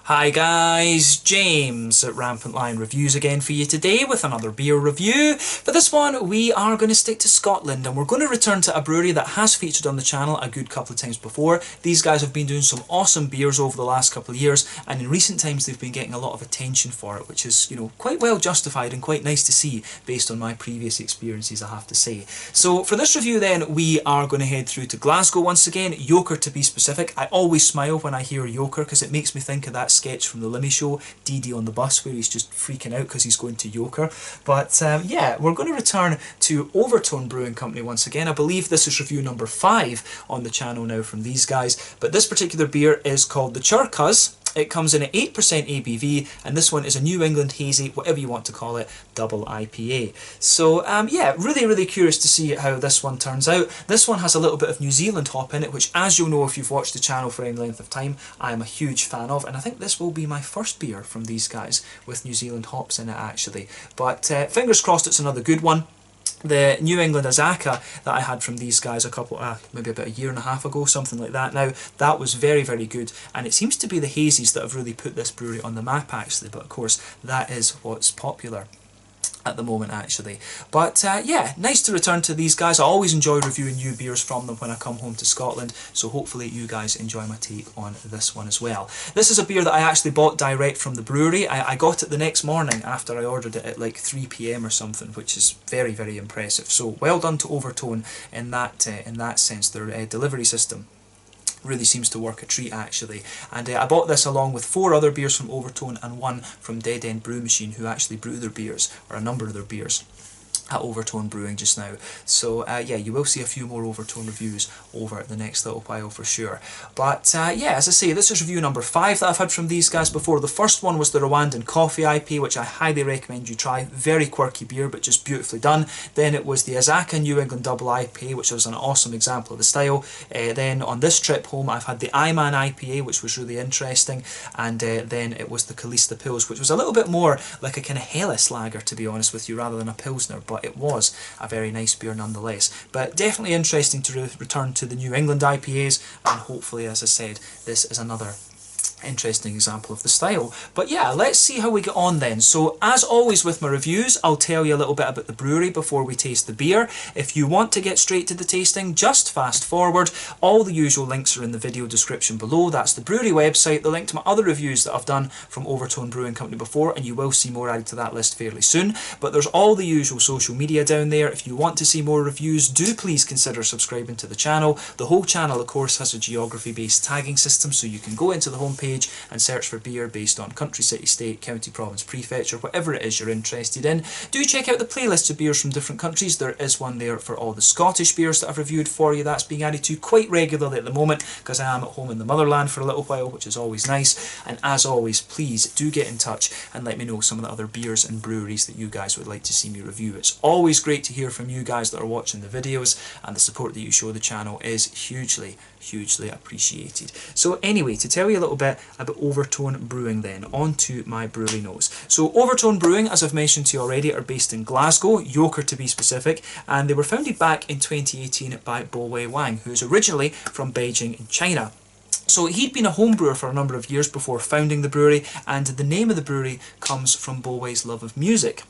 Hi guys, James at Rampant Lion Reviews again for you today with another beer review. For this one we are going to stick to Scotland and we're going to return to a brewery that has featured on the channel a good couple of times before. These guys have been doing some awesome beers over the last couple of years, and in recent times they've been getting a lot of attention for it, which is, quite well justified and quite nice to see based on my previous experiences, I have to say. So for this review then we are going to head through to Glasgow once again, Yoker to be specific. I always smile when I hear Yoker because it makes me think of that sketch from the Limmy Show, Dee Dee on the bus, where he's just freaking out because he's going to Yoker. But yeah, we're going to return to Overtone Brewing Company once again. I believe this is review number 5 on the channel now from these guys, but this particular beer is called the Chur. It comes in at 8% ABV, and this one is a New England Hazy, whatever you want to call it, double IPA. So yeah, really curious to see how this one turns out. This one has a little bit of New Zealand hop in it, which, as you'll know if you've watched the channel for any length of time, I am a huge fan of, and I think this will be my first beer from these guys with New Zealand hops in it actually. But fingers crossed it's another good one. The New England Azaka that I had from these guys maybe about a year and a half ago, something like that now, that was very good, and it seems to be the hazies that have really put this brewery on the map actually, but of course that is what's popular at the moment actually. But yeah, nice to return to these guys. I always enjoy reviewing new beers from them when I come home to Scotland, so hopefully you guys enjoy my take on this one as well. This is a beer that I actually bought direct from the brewery. I got it the next morning after I ordered it at like 3 PM or something, which is very impressive. So well done to Overtone in that sense. Their delivery system really seems to work a treat actually. And I bought this along with 4 other beers from Overtone and 1 from Dead End Brew Machine, who actually brew their beers, or a number of their beers, at Overtone Brewing just now. So yeah, you will see a few more Overtone reviews over the next little while for sure. But yeah, as I say, this is review number 5 that I've had from these guys before. The first one was the Rwandan Coffee IPA, which I highly recommend you try. Very quirky beer, but just beautifully done. Then it was the Azaka New England Double IPA, which was an awesome example of the style. Then on this trip home, I've had the Iman IPA, which was really interesting. And then it was the Kalista Pils, which was a little bit more like a kind of Helles lager, to be honest with you, rather than a Pilsner. But it was a very nice beer nonetheless. But definitely interesting to return to the New England IPAs, and hopefully, as I said, this is another interesting example of the style. But yeah, let's see how we get on then. So as always with my reviews, I'll tell you a little bit about the brewery before we taste the beer. If you want to get straight to the tasting, just fast forward. All the usual links are in the video description below. That's the brewery website, the link to my other reviews that I've done from Overtone Brewing Company before, and you will see more added to that list fairly soon. But there's all the usual social media down there. If you want to see more reviews, do please consider subscribing to the channel. The whole channel, of course, has a geography based tagging system, so you can go into the homepage and search for beer based on country, city, state, county, province, prefecture, whatever it is you're interested in. Do check out the playlist of beers from different countries. There is one there for all the Scottish beers that I've reviewed for you. That's being added to quite regularly at the moment because I am at home in the motherland for a little while, which is always nice. And as always, please do get in touch and let me know some of the other beers and breweries that you guys would like to see me review. It's always great to hear from you guys that are watching the videos, and the support that you show the channel is hugely appreciated. So anyway, to tell you a little bit about Overtone Brewing then, on to my brewery notes. So Overtone Brewing, as I've mentioned to you already, are based in Glasgow, Yoker to be specific, and they were founded back in 2018 by Bo Wei Wang, who is originally from Beijing in China. So he'd been a home brewer for a number of years before founding the brewery, and the name of the brewery comes from Bo Wei's love of music.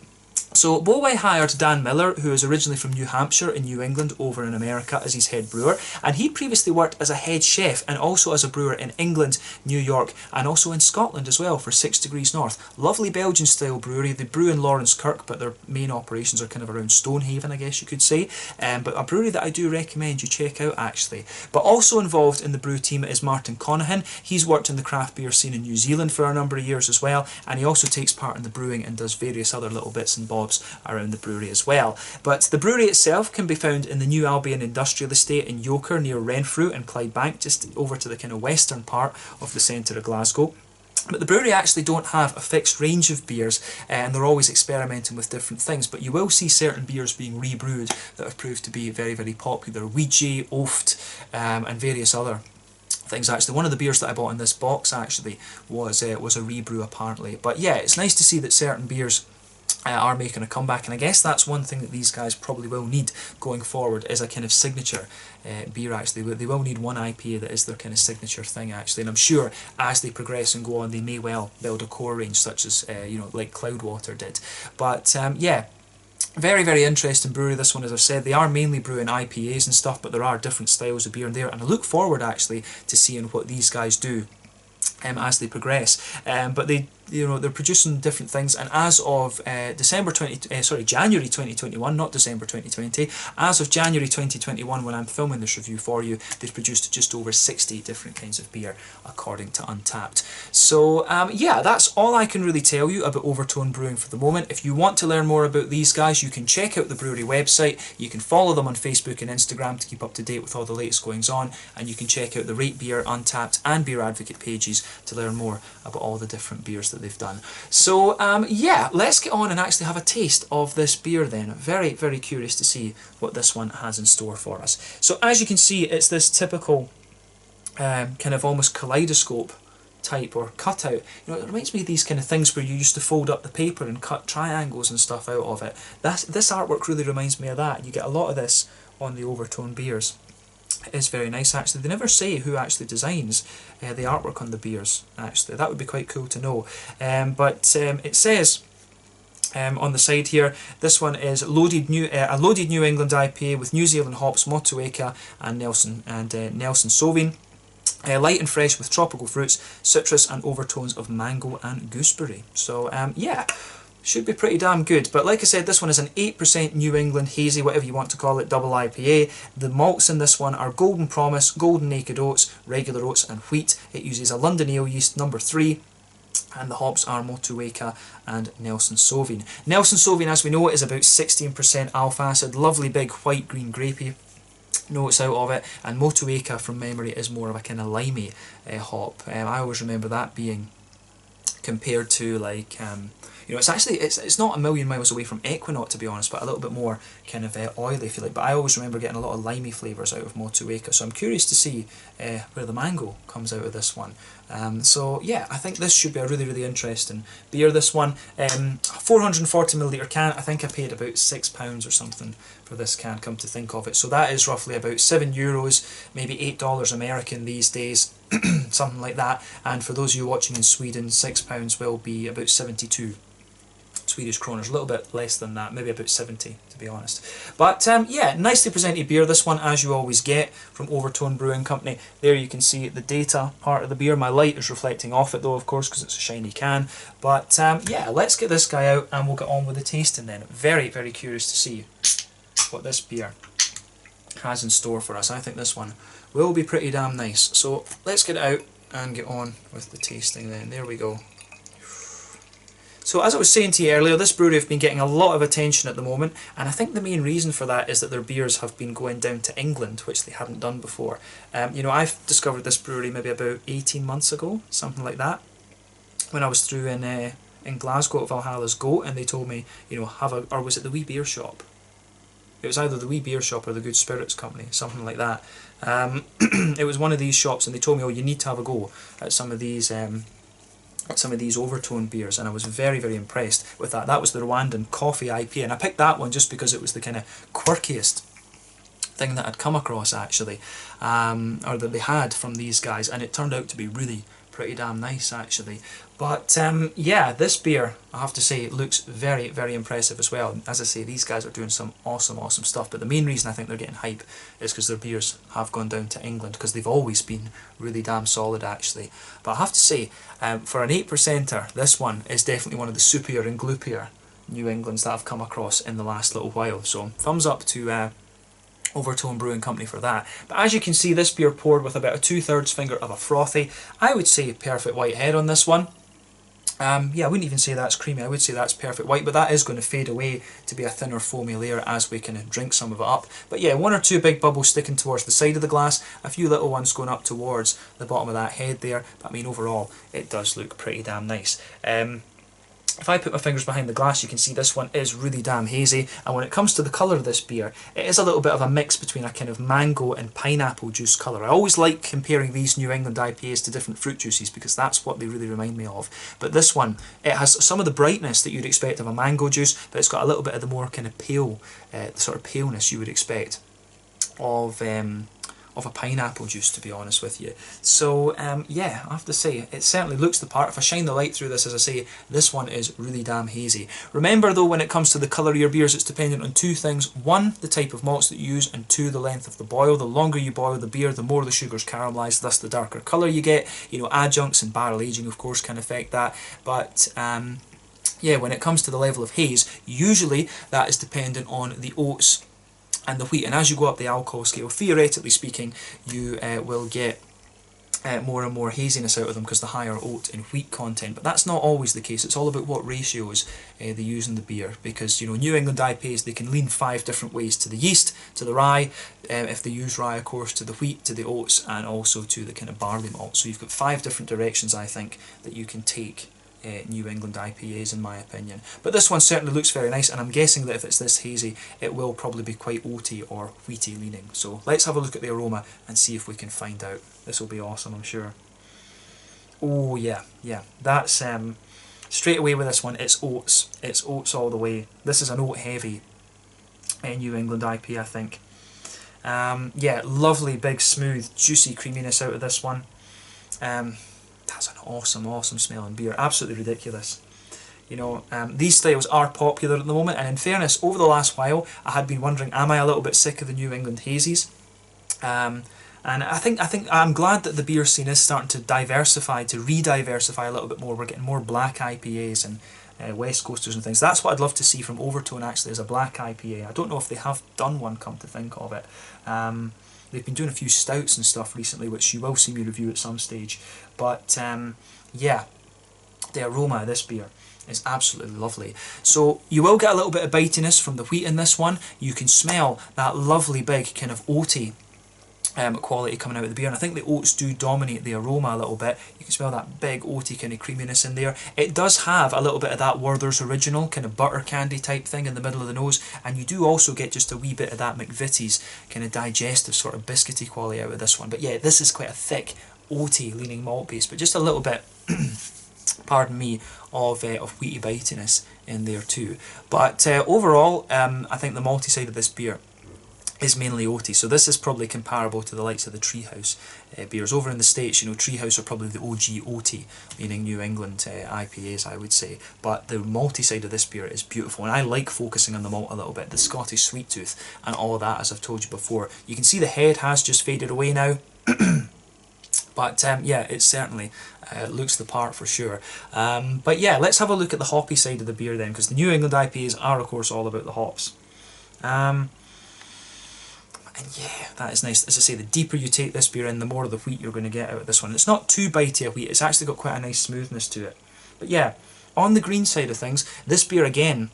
So Bo Wei hired Dan Miller, who is originally from New Hampshire in New England, over in America as his head brewer, and he previously worked as a head chef and also as a brewer in England, New York, and also in Scotland as well for 6 Degrees North. Lovely Belgian style brewery. They brew in Lawrence Kirk, but their main operations are kind of around Stonehaven, I guess you could say. But a brewery that I do recommend you check out actually. But also involved in the brew team is Martin Conahan. He's worked in the craft beer scene in New Zealand for a number of years as well, and he also takes part in the brewing and does various other little bits and bobs around the brewery as well. But the brewery itself can be found in the New Albion Industrial Estate in Yoker near Renfrew and Clydebank, just over to the kind of western part of the centre of Glasgow. But the brewery actually don't have a fixed range of beers, and they're always experimenting with different things, but you will see certain beers being rebrewed that have proved to be very popular. Ouija, Oft, and various other things actually. One of the beers that I bought in this box actually was a rebrew apparently. But yeah, it's nice to see that certain beers are making a comeback, and I guess that's one thing that these guys probably will need going forward, is a kind of signature beer. Actually, they will need one IPA that is their kind of signature thing, actually, and I'm sure as they progress and go on, they may well build a core range such as you know, like Cloudwater did. But yeah, very, very interesting brewery, this one. As I've said, they are mainly brewing IPAs and stuff, but there are different styles of beer in there, and I look forward actually to seeing what these guys do as they progress. But they, you know, they're producing different things, and as of January 2021, not December 2020, as of January 2021, when I'm filming this review for you, they've produced just over 60 different kinds of beer according to Untappd. So yeah, that's all I can really tell you about Overtone Brewing for the moment. If you want to learn more about these guys, you can check out the brewery website, you can follow them on Facebook and Instagram to keep up to date with all the latest goings on, and you can check out the Rate Beer, Untappd and Beer Advocate pages to learn more about all the different beers that they've done. So yeah, let's get on and actually have a taste of this beer then. Very, very curious to see what this one has in store for us. So as you can see, it's this typical kind of almost kaleidoscope type or cutout. You know, it reminds me of these kind of things where you used to fold up the paper and cut triangles and stuff out of it. This artwork really reminds me of that. You get a lot of this on the Overtone beers. It is very nice, actually. They never say who actually designs the artwork on the beers, actually. That would be quite cool to know. But it says on the side here, this one is a loaded New England IPA with New Zealand hops, Motueka and Nelson Sauvin. Light and fresh with tropical fruits, citrus and overtones of mango and gooseberry. So yeah, should be pretty damn good. But like I said, this one is an 8% New England hazy, whatever you want to call it, double IPA. The malts in this one are Golden Promise, Golden Naked Oats, Regular Oats and Wheat. It uses a London Ale yeast number 3. And the hops are Motueka and Nelson Sauvin. Nelson Sauvin, as we know, is about 16% alpha acid, lovely big white green grapey notes out of it, and Motueka from memory is more of a kind of limey hop. I always remember that being compared to like you know, it's actually it's not a million miles away from Equinaut, to be honest, but a little bit more kind of oily, if you like. But I always remember getting a lot of limey flavours out of Motueka, so I'm curious to see where the mango comes out of this one. So yeah, I think this should be a really, really interesting beer, this one. 440ml can. I think I paid about £6 or something for this can, come to think of it. So that is roughly about €7, maybe $8 American these days, something like that. And for those of you watching in Sweden, £6 will be about 72 Swedish kroners, a little bit less than that, maybe about 70 to be honest. But yeah, nicely presented beer, this one, as you always get from Overtone Brewing Company. There you can see the data part of the beer. My light is reflecting off it though, of course, because it's a shiny can. But yeah, let's get this guy out and we'll get on with the tasting then. Very, very curious to see what this beer has in store for us. I think this one will be pretty damn nice. So let's get it out and get on with the tasting then. There we go. So as I was saying to you earlier, this brewery have been getting a lot of attention at the moment, and I think the main reason for that is that their beers have been going down to England, which they hadn't done before. You know, I've discovered this brewery maybe about 18 months ago, something like that, when I was through in Glasgow at Valhalla's Goat, and they told me, you know, or was it the Wee Beer Shop? It was either the Wee Beer Shop or the Good Spirits Company, something like that. It was one of these shops, and they told me, oh, you need to have a go at some of these Overtone beers, and I was very, very impressed with that. That was the Rwandan Coffee IPA, and I picked that one just because it was the kind of quirkiest thing that I'd come across, actually, or that they had from these guys, and it turned out to be really pretty damn nice, actually. But yeah, this beer, I have to say, looks very, very impressive as well. As I say, these guys are doing some awesome, awesome stuff, but the main reason I think they're getting hype is because their beers have gone down to England, because they've always been really damn solid, actually. But I have to say, for an 8%er, this one is definitely one of the soupier and gloopier New Englands that I've come across in the last little while. So thumbs up to Overtone Brewing Company for that. But as you can see, this beer poured with about a 2/3 finger of a frothy, I would say perfect white head on this one. Yeah, I wouldn't even say that's creamy, I would say that's perfect white, but that is going to fade away to be a thinner foamy layer as we kind of drink some of it up. But yeah, 1 or 2 big bubbles sticking towards the side of the glass, a few little ones going up towards the bottom of that head there, but I mean overall it does look pretty damn nice. if I put my fingers behind the glass, you can see this one is really damn hazy. And when it comes to the colour of this beer, it is a little bit of a mix between a kind of mango and pineapple juice colour. I always like comparing these New England IPAs to different fruit juices because that's what they really remind me of. But this one, it has some of the brightness that you'd expect of a mango juice, but it's got a little bit of the more kind of pale, the sort of paleness you would expect of a pineapple juice, to be honest with you. So yeah, I have to say, it certainly looks the part. If I shine the light through this, as I say, this one is really damn hazy. Remember though, when it comes to the colour of your beers, it's dependent on two things. One, the type of malts that you use, and two, the length of the boil. The longer you boil the beer, the more the sugar's caramelised, thus the darker colour you get. You know, adjuncts and barrel aging of course can affect that, but yeah, when it comes to the level of haze, usually that is dependent on the oats and the wheat, and as you go up the alcohol scale, theoretically speaking, you will get more and more haziness out of them because the higher oat and wheat content. But that's not always the case. It's all about what ratios they use in the beer, because you know, New England IPAs, they can lean 5 different ways: to the yeast, to the rye, if they use rye of course, to the wheat, to the oats, and also to the kind of barley malt. So you've got 5 different directions, I think, that you can take New England IPAs, in my opinion. But this one certainly looks very nice, and I'm guessing that if it's this hazy, it will probably be quite oaty or wheaty leaning. So let's have a look at the aroma and see if we can find out. This will be awesome, I'm sure. Oh yeah, that's straight away with this one, it's oats. It's oats all the way. This is an oat heavy New England IPA, I think. Yeah, lovely big smooth juicy creaminess out of this one. That's an awesome smelling beer, absolutely ridiculous. You know, these styles are popular at the moment, and in fairness, over the last while, I had been wondering, am I a little bit sick of the New England hazies? And I think I'm glad that the beer scene is starting to diversify, to re-diversify a little bit more. We're getting more black IPAs and West Coasters and things. That's what I'd love to see from Overtone, actually, as a black IPA. I don't know if they have done one, come to think of it. They've been doing a few stouts and stuff recently, which you will see me review at some stage. But yeah, the aroma of this beer is absolutely lovely. So you will get a little bit of bitiness from the wheat in this one. You can smell that lovely big kind of oaty quality coming out of the beer, and I think the oats do dominate the aroma a little bit. You can smell that big oaty kind of creaminess in there. It does have a little bit of that Werther's Original kind of butter candy type thing in the middle of the nose, and you do also get just a wee bit of that McVitie's kind of digestive sort of biscuity quality out of this one. But yeah, this is quite a thick oaty leaning malt base, but just a little bit pardon me, of wheaty bitiness in there too. But overall, I think the malty side of this beer is mainly oaty, so this is probably comparable to the likes of the Treehouse beers. Over in the States, you know, Treehouse are probably the OG oaty, meaning New England IPAs, I would say. But the malty side of this beer is beautiful, and I like focusing on the malt a little bit, the Scottish sweet tooth and all of that, as I've told you before. You can see the head has just faded away now. But yeah, it certainly looks the part for sure. But yeah, let's have a look at the hoppy side of the beer then, because the New England IPAs are of course all about the hops. And yeah, that is nice. As I say, the deeper you take this beer in, the more of the wheat you're going to get out of this one. It's not too bitey a wheat, it's actually got quite a nice smoothness to it. But yeah, on the green side of things, this beer again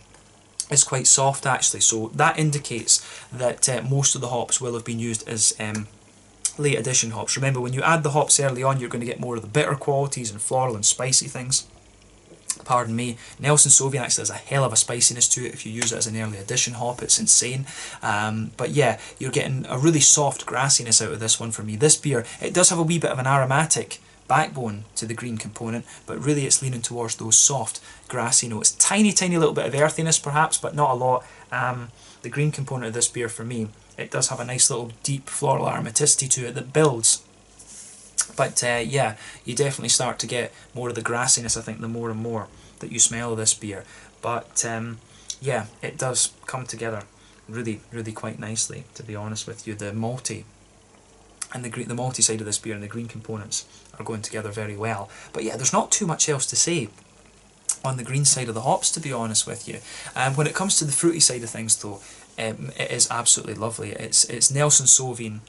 is quite soft actually, so that indicates that most of the hops will have been used as late addition hops. Remember, when you add the hops early on, you're going to get more of the bitter qualities and floral and spicy things. Pardon me. Nelson Sauvin actually has a hell of a spiciness to it if you use it as an early addition hop. It's insane. But yeah, you're getting a really soft grassiness out of this one for me. This beer, it does have a wee bit of an aromatic backbone to the green component, but really it's leaning towards those soft grassy notes. Tiny little bit of earthiness perhaps, but not a lot. The green component of this beer for me, it does have a nice little deep floral aromaticity to it that builds. But yeah, you definitely start to get more of the grassiness, I think, the more and more that you smell this beer. But yeah, it does come together really quite nicely, to be honest with you. The malty and the malty side of this beer and the green components are going together very well. But yeah, there's not too much else to say on the green side of the hops, to be honest with you. When it comes to the fruity side of things though, it is absolutely lovely. It's Nelson Sauvin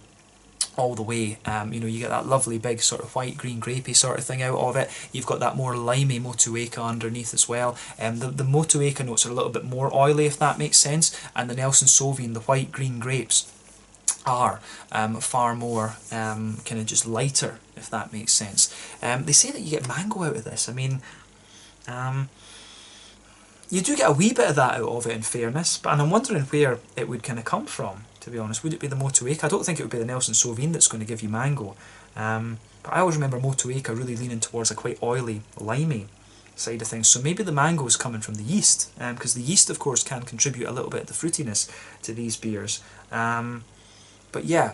all the way. You know, you get that lovely big sort of white green grapey sort of thing out of it. You've got that more limey Motueka underneath as well. The Motueka notes are a little bit more oily, if that makes sense, and the Nelson Sauvin, the white green grapes, are far more kind of just lighter, if that makes sense. They say that you get mango out of this. I mean, you do get a wee bit of that out of it, in fairness, and I'm wondering where it would kind of come from, to be honest. Would it be the Motueka? I don't think it would be the Nelson Sauvin that's going to give you mango. But I always remember Motueka really leaning towards a quite oily, limey side of things. So maybe the mango is coming from the yeast, because the yeast, of course, can contribute a little bit of the fruitiness to these beers. But yeah,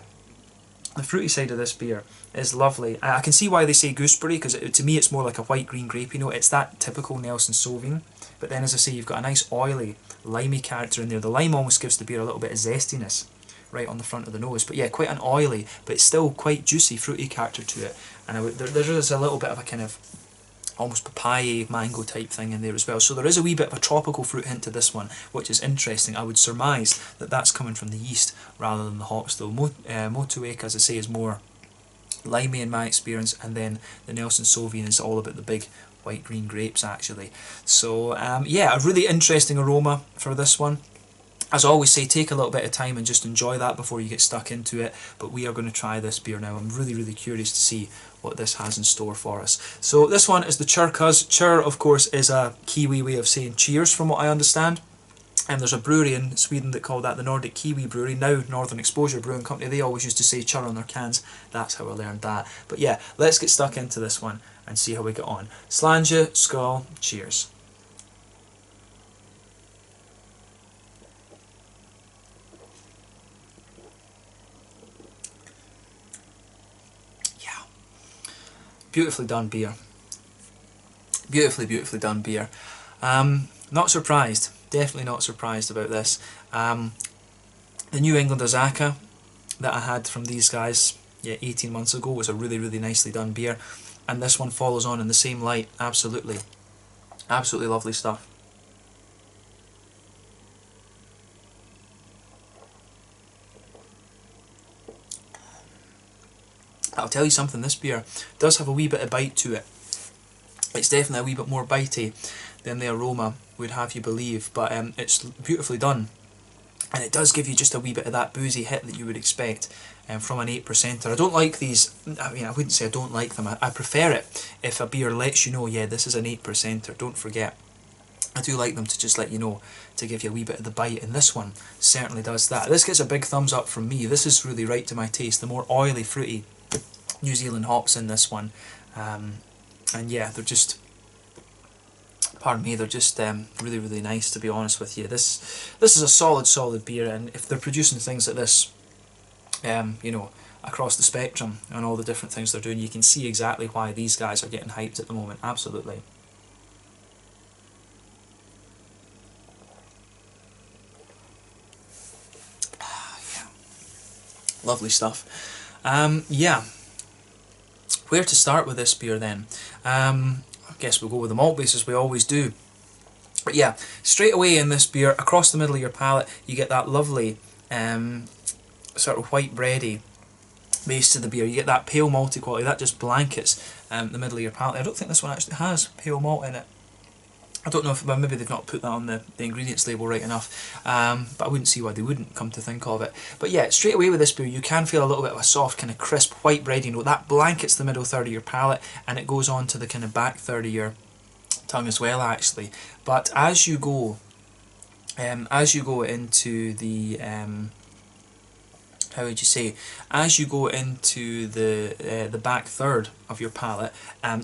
the fruity side of this beer is lovely. I can see why they say gooseberry, because to me it's more like a white-green grapey note. It's that typical Nelson Sauvin. But then, as I say, you've got a nice oily, limey character in there. The lime almost gives the beer a little bit of zestiness right on the front of the nose. But yeah, quite an oily, but still quite juicy, fruity character to it. And there is a little bit of a kind of almost papaya mango type thing in there as well. So there is a wee bit of a tropical fruit hint to this one, which is interesting. I would surmise that that's coming from the yeast rather than the hops, though. Motueka, as I say, is more limey in my experience, and then the Nelson Sauvin is all about the big white-green grapes, actually. So yeah, a really interesting aroma for this one. As I always say, take a little bit of time and just enjoy that before you get stuck into it. But we are going to try this beer now. I'm really, really curious to see what this has in store for us. So this one is the Chur Cuz. Chur, of course, is a Kiwi way of saying cheers, from what I understand. And there's a brewery in Sweden that called that the Nordic Kiwi Brewery, now Northern Exposure Brewing Company. They always used to say Chur on their cans. That's how I learned that. But yeah, let's get stuck into this one and see how we get on. Slàinte, skål, cheers. Yeah, beautifully done beer. Beautifully, beautifully done beer. Not surprised. Definitely not surprised about this. The New England Azaka that I had from these guys, yeah, 18 months ago, was a really, really nicely done beer. And this one follows on in the same light. Absolutely. Absolutely lovely stuff. I'll tell you something, this beer does have a wee bit of bite to it. It's definitely a wee bit more bitey than the Aroma would have you believe, but it's beautifully done. And it does give you just a wee bit of that boozy hit that you would expect from an 8%er. I don't like these, I mean, I wouldn't say I don't like them, I prefer it if a beer lets you know, yeah, this is an 8%er, don't forget. I do like them to just let you know, to give you a wee bit of the bite, and this one certainly does that. This gets a big thumbs up from me. This is really right to my taste, the more oily, fruity New Zealand hops in this one. And yeah, they're just, pardon me, they're just really, really nice, to be honest with you. This is a solid beer, and if they're producing things like this, you know, across the spectrum and all the different things they're doing, you can see exactly why these guys are getting hyped at the moment. Absolutely. Yeah, lovely stuff. Yeah, where to start with this beer then? I guess we'll go with the malt base as we always do. But yeah, straight away in this beer, across the middle of your palate, you get that lovely sort of white bready base to the beer. You get that pale malty quality, that just blankets the middle of your palate. I don't think this one actually has pale malt in it. I don't know if, well, maybe they've not put that on the ingredients label right enough, but I wouldn't see why they wouldn't, come to think of it. But yeah, straight away with this beer, you can feel a little bit of a soft, kind of crisp white bready note. That blankets the middle third of your palate, and it goes on to the kind of back third of your tongue as well, actually. But as you go into the how would you say? As you go into the back third of your palate,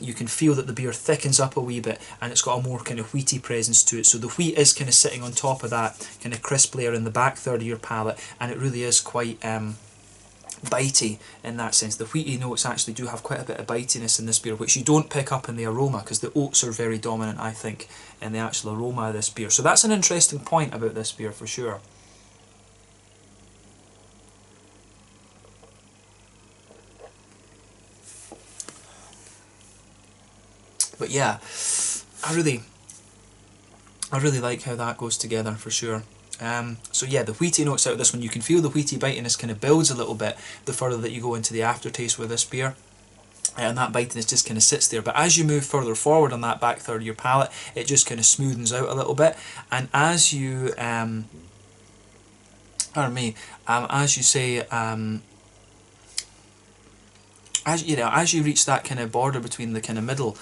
you can feel that the beer thickens up a wee bit, and it's got a more kind of wheaty presence to it. So the wheat is kind of sitting on top of that kind of crisp layer in the back third of your palate, and it really is quite bitey in that sense. The wheaty notes actually do have quite a bit of bitiness in this beer, which you don't pick up in the aroma, because the oats are very dominant, I think, in the actual aroma of this beer. So that's an interesting point about this beer for sure. But yeah, I really like how that goes together for sure. So yeah, the wheaty notes out of this one, you can feel the wheaty bitiness kind of builds a little bit the further that you go into the aftertaste with this beer. And that bitiness just kind of sits there. But as you move further forward on that back third of your palate, it just kind of smoothens out a little bit. And as you, pardon me, as you say, as you reach that kind of border between the kind of middle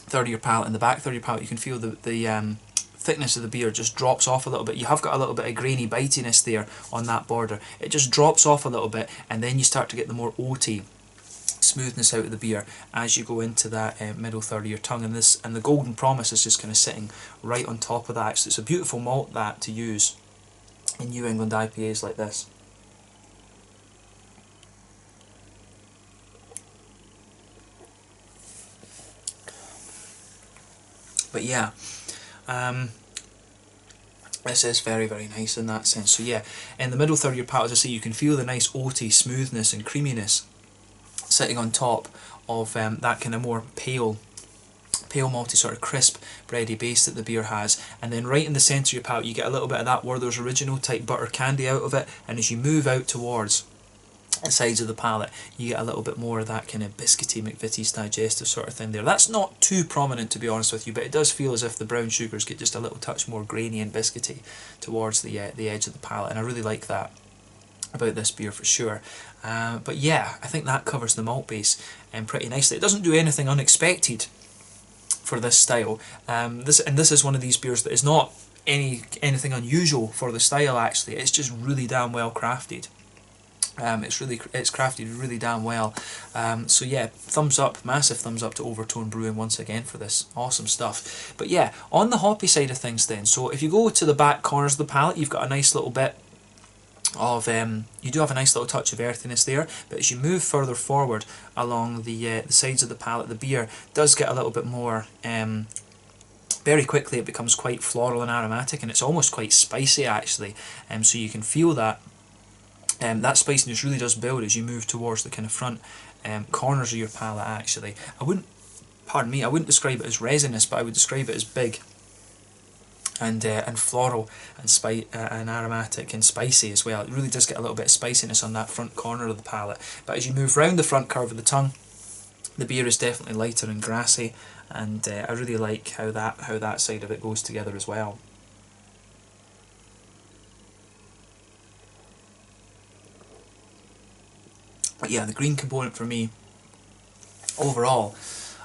third of your palate and the back third of your palate, you can feel the thickness of the beer just drops off a little bit. You have got a little bit of grainy bitiness there on that border. It just drops off a little bit, and then you start to get the more oaty smoothness out of the beer as you go into that middle third of your tongue, and the golden promise is just kind of sitting right on top of that. So it's a beautiful malt that to use in New England IPAs like this. But yeah, this is very, very nice in that sense. So yeah, in the middle third of your palate, as I say, you can feel the nice oaty smoothness and creaminess sitting on top of that kind of more pale malty sort of crisp bready base that the beer has. And then right in the centre of your palate you get a little bit of that Werther's Original type butter candy out of it, and as you move out towards the sides of the palate you get a little bit more of that kind of biscuity McVitie's digestive sort of thing there. That's not too prominent, to be honest with you, but it does feel as if the brown sugars get just a little touch more grainy and biscuity towards the edge of the palate, and I really like that about this beer for sure. But yeah, I think that covers the malt base pretty nicely. It doesn't do anything unexpected for this style. This is one of these beers that is not anything unusual for the style actually. It's just really damn well crafted. It's crafted really damn well. So yeah, thumbs up, massive thumbs up to Overtone Brewing once again for this awesome stuff. But yeah, on the hoppy side of things then, so if you go to the back corners of the palate, you've got a nice little bit of you do have a nice little touch of earthiness there, but as you move further forward along the sides of the palate, the beer does get a little bit more very quickly it becomes quite floral and aromatic, and it's almost quite spicy actually, so you can feel that that spiciness really does build as you move towards the kind of front corners of your palate actually. I wouldn't describe it as resinous, but I would describe it as big and floral and aromatic and spicy as well. It really does get a little bit of spiciness on that front corner of the palate, but as you move round the front curve of the tongue, the beer is definitely lighter and grassy, and I really like how that side of it goes together as well. But yeah, the green component for me overall,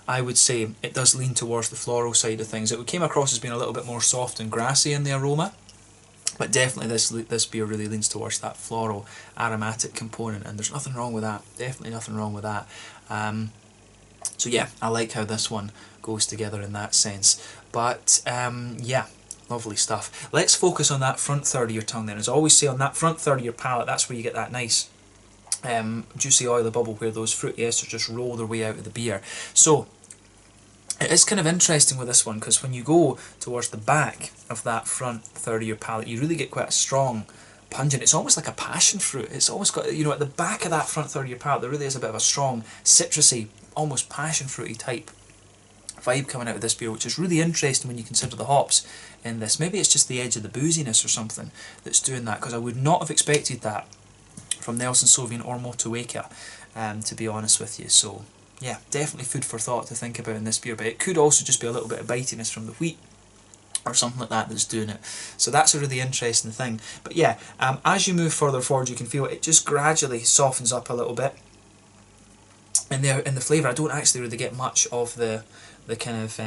I would say it does lean towards the floral side of things. It came across as being a little bit more soft and grassy in the aroma, but definitely this beer really leans towards that floral aromatic component, and there's nothing wrong with that. Definitely nothing wrong with that. So yeah, I like how this one goes together in that sense. But yeah, lovely stuff. Let's focus on that front third of your tongue then. As I always say, on that front third of your palate, that's where you get that nice juicy oily bubble where those fruity esters just roll their way out of the beer. So it is kind of interesting with this one, because when you go towards the back of that front third of your palate, you really get quite a strong pungent, it's almost like a passion fruit. It's almost got, you know, at the back of that front third of your palate there really is a bit of a strong citrusy, almost passion fruity type vibe coming out of this beer, which is really interesting when you consider the hops in this. Maybe it's just the edge of the booziness or something that's doing that, because I would not have expected that from Nelson Sauvin or Motueka, to be honest with you. So yeah, definitely food for thought to think about in this beer, but it could also just be a little bit of bitiness from the wheat or something like that that's doing it. So that's a really interesting thing. But yeah, as you move further forward you can feel it just gradually softens up a little bit. In the flavour I don't actually really get much of the kind of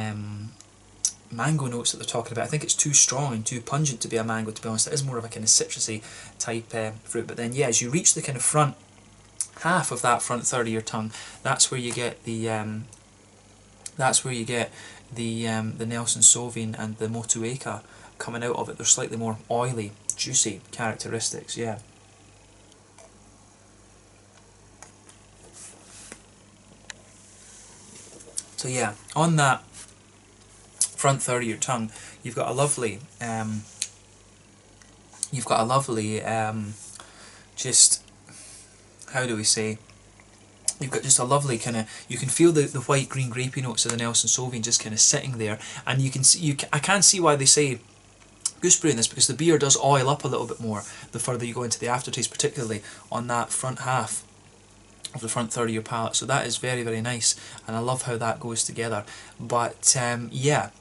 mango notes that they're talking about. I think it's too strong and too pungent to be a mango, to be honest. It is more of a kind of citrusy type fruit. But then yeah, as you reach the kind of front half of that front third of your tongue, that's where you get the Nelson Sauvin and the Motueka coming out of it. They're slightly more oily, juicy characteristics, yeah. So yeah, on that front third of your tongue, you've got a lovely, just, how do we say, you've got just a lovely kind of, you can feel the white green grapey notes of the Nelson Sauvin just kind of sitting there, and you can see, I can see why they say gooseberry in this, because the beer does oil up a little bit more the further you go into the aftertaste, particularly on that front half of the front third of your palate. So that is very, very nice, and I love how that goes together. But yeah,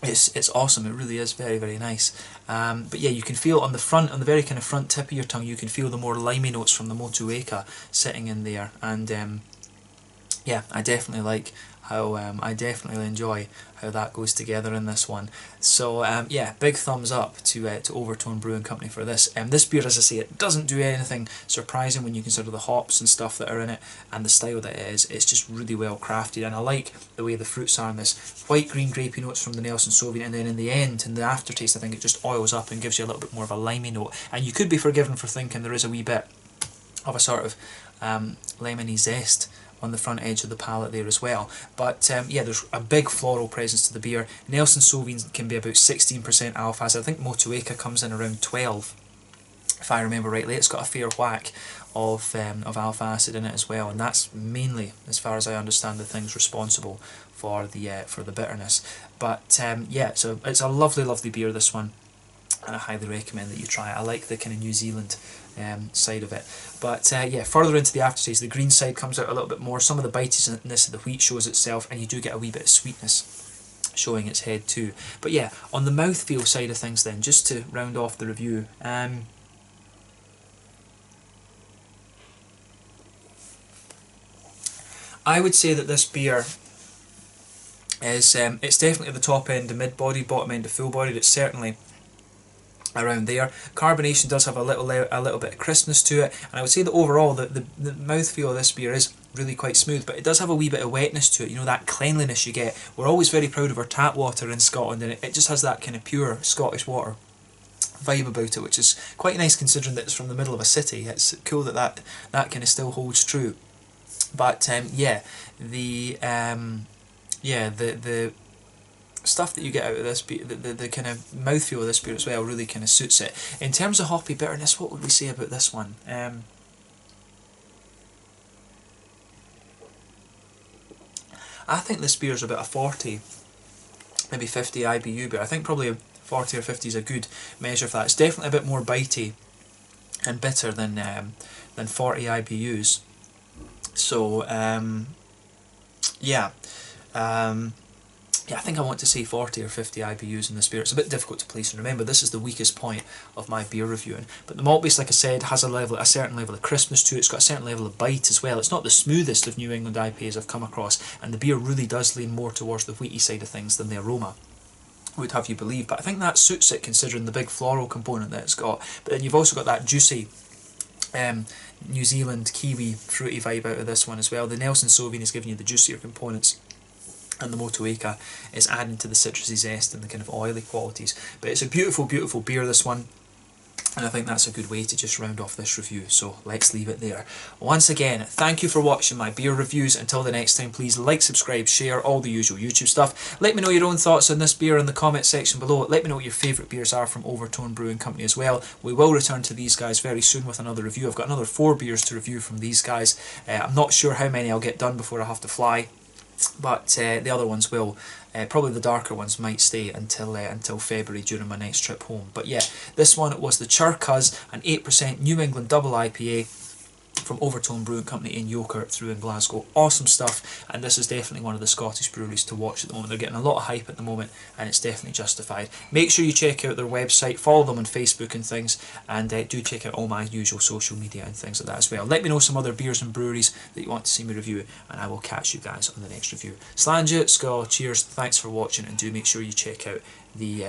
it's awesome. It really is very, very nice. But yeah, you can feel on the front, on the very kind of front tip of your tongue, you can feel the more limey notes from the Motueka sitting in there, and yeah, I definitely like how I definitely enjoy how that goes together in this one. So yeah, big thumbs up to Overtone Brewing Company for this. This beer, as I say, it doesn't do anything surprising when you consider the hops and stuff that are in it and the style that it is. It's just really well crafted, and I like the way the fruits are in this. White, green, grapey notes from the Nelson Sauvignon, and then in the end, in the aftertaste, I think it just oils up and gives you a little bit more of a limey note. And you could be forgiven for thinking there is a wee bit of a sort of lemony zest on the front edge of the palate there as well. But yeah, there's a big floral presence to the beer. Nelson Sauvignon can be about 16% alpha acid. I think Motueka comes in around 12, if I remember rightly. It's got a fair whack of alpha acid in it as well, and that's mainly, as far as I understand the things, responsible for the bitterness. But yeah, so it's a lovely, lovely beer, this one, and I highly recommend that you try it. I like the kind of New Zealand side of it. But yeah, further into the aftertaste, the green side comes out a little bit more. Some of the bitiness of the wheat shows itself, and you do get a wee bit of sweetness showing its head too. But yeah, on the mouthfeel side of things then, just to round off the review, I would say that this beer is it's definitely at the top end, the mid-bodied, bottom end, the full-bodied. It's certainly around there. Carbonation does have a little bit of crispness to it, and I would say that overall the mouthfeel of this beer is really quite smooth, but it does have a wee bit of wetness to it, you know, that cleanliness you get. We're always very proud of our tap water in Scotland, and it just has that kind of pure Scottish water vibe about it, which is quite nice considering that it's from the middle of a city. It's cool that kind of still holds true. But yeah, the stuff that you get out of this beer, the kind of mouthfeel of this beer as well, really kind of suits it. In terms of hoppy bitterness, what would we say about this one? I think this beer is about a 40, maybe 50 IBU beer. I think probably a 40 or 50 is a good measure for that. It's definitely a bit more bitey and bitter than 40 IBUs. So yeah. Yeah, I think I want to say 40 or 50 IBUs in this beer. It's a bit difficult to place, and remember, this is the weakest point of my beer reviewing. But the malt base, like I said, has a certain level of crispness to it. It's got a certain level of bite as well. It's not the smoothest of New England IPAs I've come across, and the beer really does lean more towards the wheaty side of things than the aroma would have you believe. But I think that suits it considering the big floral component that it's got. But then you've also got that juicy New Zealand kiwi fruity vibe out of this one as well. The Nelson Sauvignon is giving you the juicier components, and the Motueka is adding to the citrusy zest and the kind of oily qualities. But it's a beautiful, beautiful beer, this one, and I think that's a good way to just round off this review, so let's leave it there. Once again, thank you for watching my beer reviews. Until the next time, please like, subscribe, share, all the usual YouTube stuff. Let me know your own thoughts on this beer in the comment section below. Let me know what your favourite beers are from Overtone Brewing Company as well. We will return to these guys very soon with another review. I've got another 4 beers to review from these guys. I'm not sure how many I'll get done before I have to fly, but the other ones will. Probably the darker ones might stay until February during my next trip home. But yeah, this one was the Chur, an 8% New England double IPA from Overtone Brewing Company in Yoker through in Glasgow. Awesome stuff, and this is definitely one of the Scottish breweries to watch at the moment. They're getting a lot of hype at the moment, and it's definitely justified. Make sure you check out their website, follow them on Facebook and things, and do check out all my usual social media and things like that as well. Let me know some other beers and breweries that you want to see me review, and I will catch you guys on the next review. Slàinte, skål, cheers, thanks for watching, and do make sure you check out the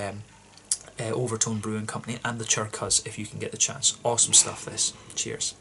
Overtone Brewing Company and the Chur if you can get the chance. Awesome stuff, this. Cheers.